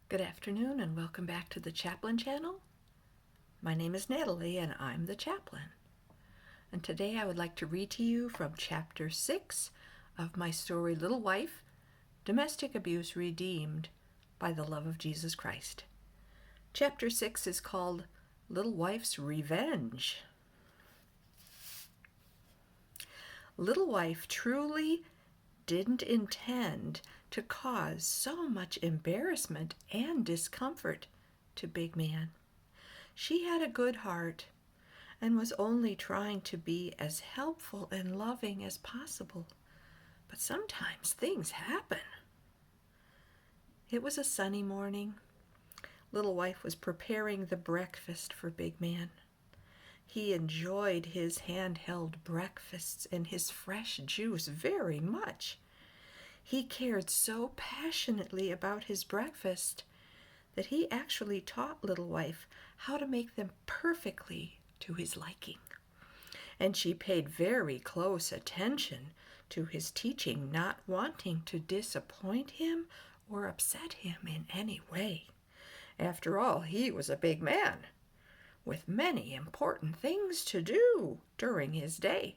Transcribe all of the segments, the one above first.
Good afternoon and welcome back to the Chaplain channel. My name is Natalie and I'm the Chaplain. And today I would like to read to you from Chapter 6 of my story Little Wife, Domestic Abuse Redeemed by the Love of Jesus Christ. Chapter 6 is called Little Wife's Revenge. Little Wife truly didn't intend to cause so much embarrassment and discomfort to Big Man. She had a good heart and was only trying to be as helpful and loving as possible. But sometimes things happen. It was a sunny morning. Little Wife was preparing the breakfast for Big Man. He enjoyed his handheld breakfasts and his fresh juice very much. He cared so passionately about his breakfast that he actually taught Little Wife how to make them perfectly to his liking. And she paid very close attention to his teaching, not wanting to disappoint him or upset him in any way. After all, he was a big man with many important things to do during his day,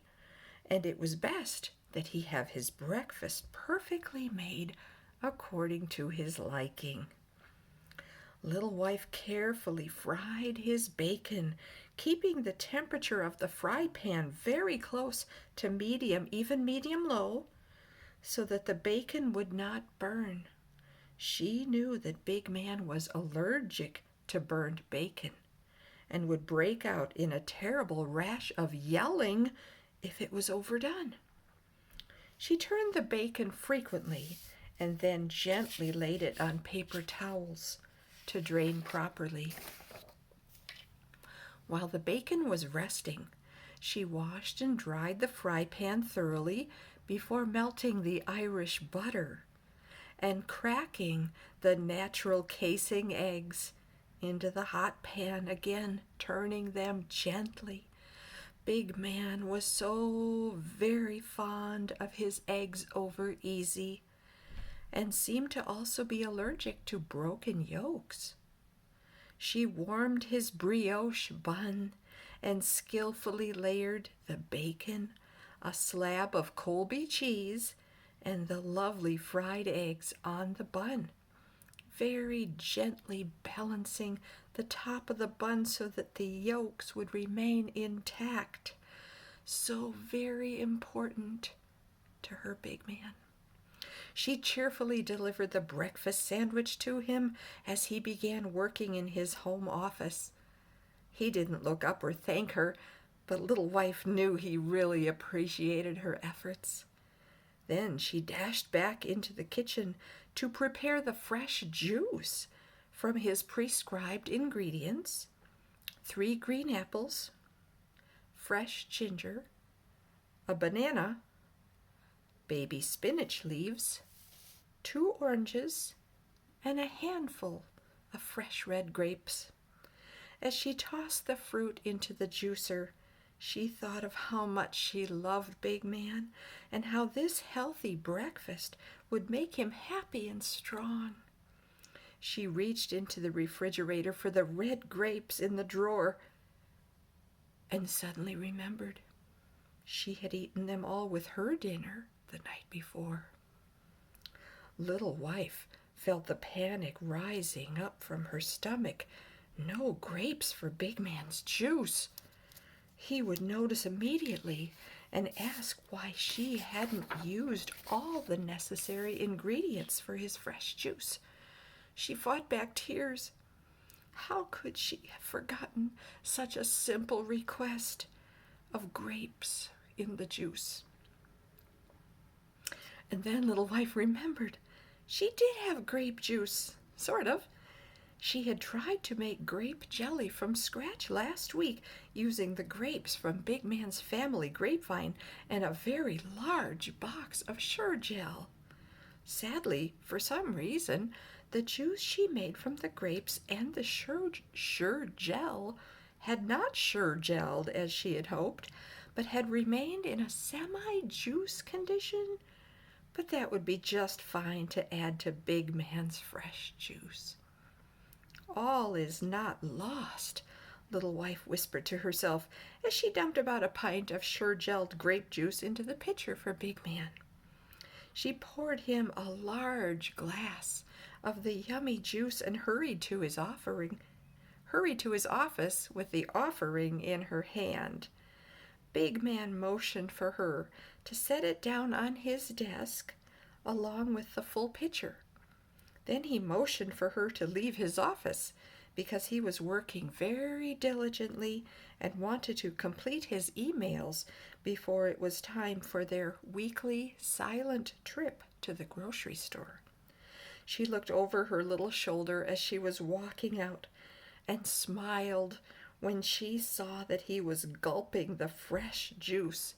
and it was best that he have his breakfast perfectly made according to his liking. Little Wife carefully fried his bacon, keeping the temperature of the fry pan very close to medium, even medium-low, so that the bacon would not burn. She knew that Big Man was allergic to burned bacon and would break out in a terrible rash of yelling if it was overdone. She turned the bacon frequently and then gently laid it on paper towels to drain properly. While the bacon was resting, she washed and dried the fry pan thoroughly before melting the Irish butter and cracking the natural casing eggs into the hot pan again, turning them gently. Big Man was so very fond of his eggs over easy and seemed to also be allergic to broken yolks. She warmed his brioche bun and skillfully layered the bacon, a slab of Colby cheese, and the lovely fried eggs on the bun, very gently balancing the top of the bun so that the yolks would remain intact. So very important to her Big Man. She cheerfully delivered the breakfast sandwich to him as he began working in his home office. He didn't look up or thank her, but Little Wife knew he really appreciated her efforts. Then she dashed back into the kitchen to prepare the fresh juice from his prescribed ingredients: 3 green apples, fresh ginger, a banana, baby spinach leaves, 2 oranges, and a handful of fresh red grapes. As she tossed the fruit into the juicer, she thought of how much she loved Big Man and how this healthy breakfast would make him happy and strong. She reached into the refrigerator for the red grapes in the drawer and suddenly remembered she had eaten them all with her dinner the night before. Little Wife felt the panic rising up from her stomach. No grapes for Big Man's juice. He would notice immediately and ask why she hadn't used all the necessary ingredients for his fresh juice. She fought back tears. How could she have forgotten such a simple request of grapes in the juice? And then Little Wife remembered she did have grape juice, sort of. She had tried to make grape jelly from scratch last week using the grapes from Big Man's family grapevine and a very large box of Sure-Gel. Sadly, for some reason, the juice she made from the grapes and the Sure-Gel had not Sure-Gelled as she had hoped, but had remained in a semi-juice condition. But that would be just fine to add to Big Man's fresh juice. All is not lost, Little Wife whispered to herself as she dumped about a pint of sure-gelled grape juice into the pitcher for Big Man. She poured him a large glass of the yummy juice and hurried to his office with the offering in her hand. Big Man motioned for her to set it down on his desk along with the full pitcher. Then he motioned for her to leave his office because he was working very diligently and wanted to complete his emails before it was time for their weekly silent trip to the grocery store. She looked over her little shoulder as she was walking out and smiled when she saw that he was gulping the fresh juice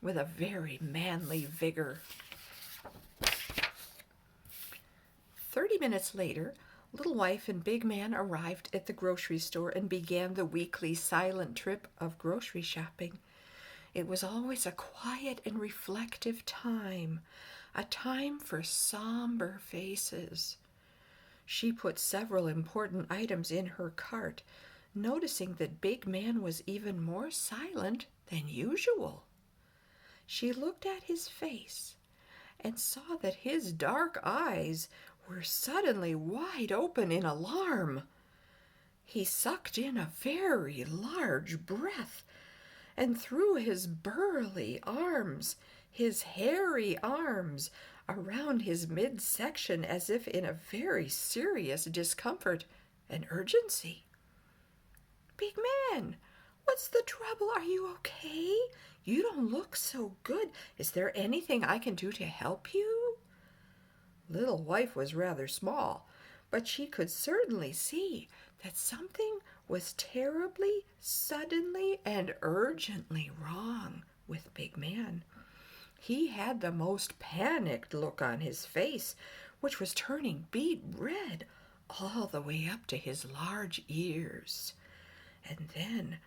with a very manly vigor. 30 minutes later, Little Wife and Big Man arrived at the grocery store and began the weekly silent trip of grocery shopping. It was always a quiet and reflective time, a time for somber faces. She put several important items in her cart, noticing that Big Man was even more silent than usual. She looked at his face and saw that his dark eyes were suddenly wide open in alarm. He sucked in a very large breath and threw his burly arms, his hairy arms, around his midsection as if in a very serious discomfort and urgency. Big Man, what's the trouble? Are you okay? You don't look so good. Is there anything I can do to help you? Little Wife was rather small, but she could certainly see that something was terribly, suddenly, and urgently wrong with Big Man. He had the most panicked look on his face, which was turning beet red all the way up to his large ears. And then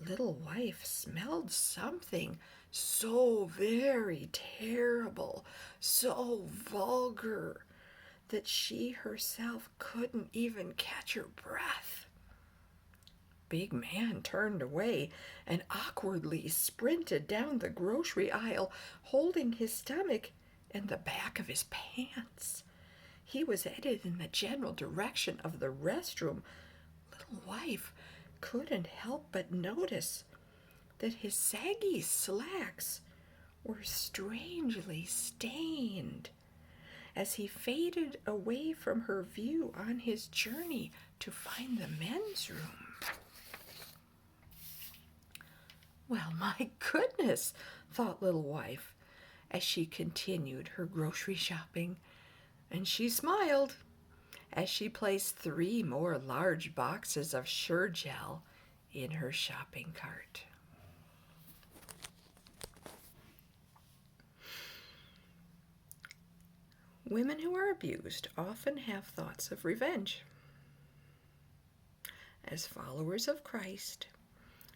Little Wife smelled something so very terrible, so vulgar, that she herself couldn't even catch her breath. Big Man turned away and awkwardly sprinted down the grocery aisle, holding his stomach and the back of his pants. He was headed in the general direction of the restroom. Little Wife couldn't help but notice that his saggy slacks were strangely stained as he faded away from her view on his journey to find the men's room. Well, my goodness, thought Little Wife as she continued her grocery shopping, and she smiled as she placed 3 more large boxes of Sure Gel in her shopping cart. Women who are abused often have thoughts of revenge. As followers of Christ,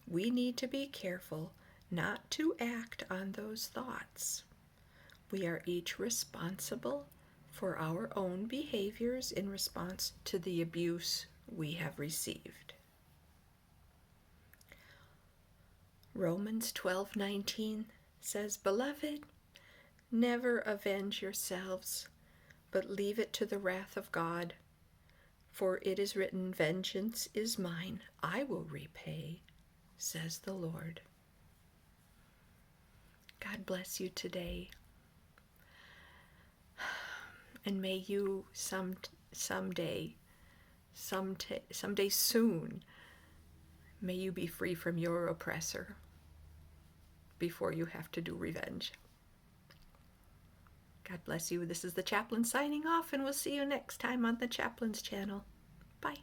we need to be careful not to act on those thoughts. We are each responsible for our own behaviors in response to the abuse we have received. Romans 12:19 says, "Beloved, never avenge yourselves, but leave it to the wrath of God. For it is written, 'Vengeance is mine, I will repay,' says the Lord." God bless you today. And may you someday soon, may you be free from your oppressor before you have to do revenge. God bless you. This is the Chaplain signing off, and we'll see you next time on the Chaplain's channel. Bye.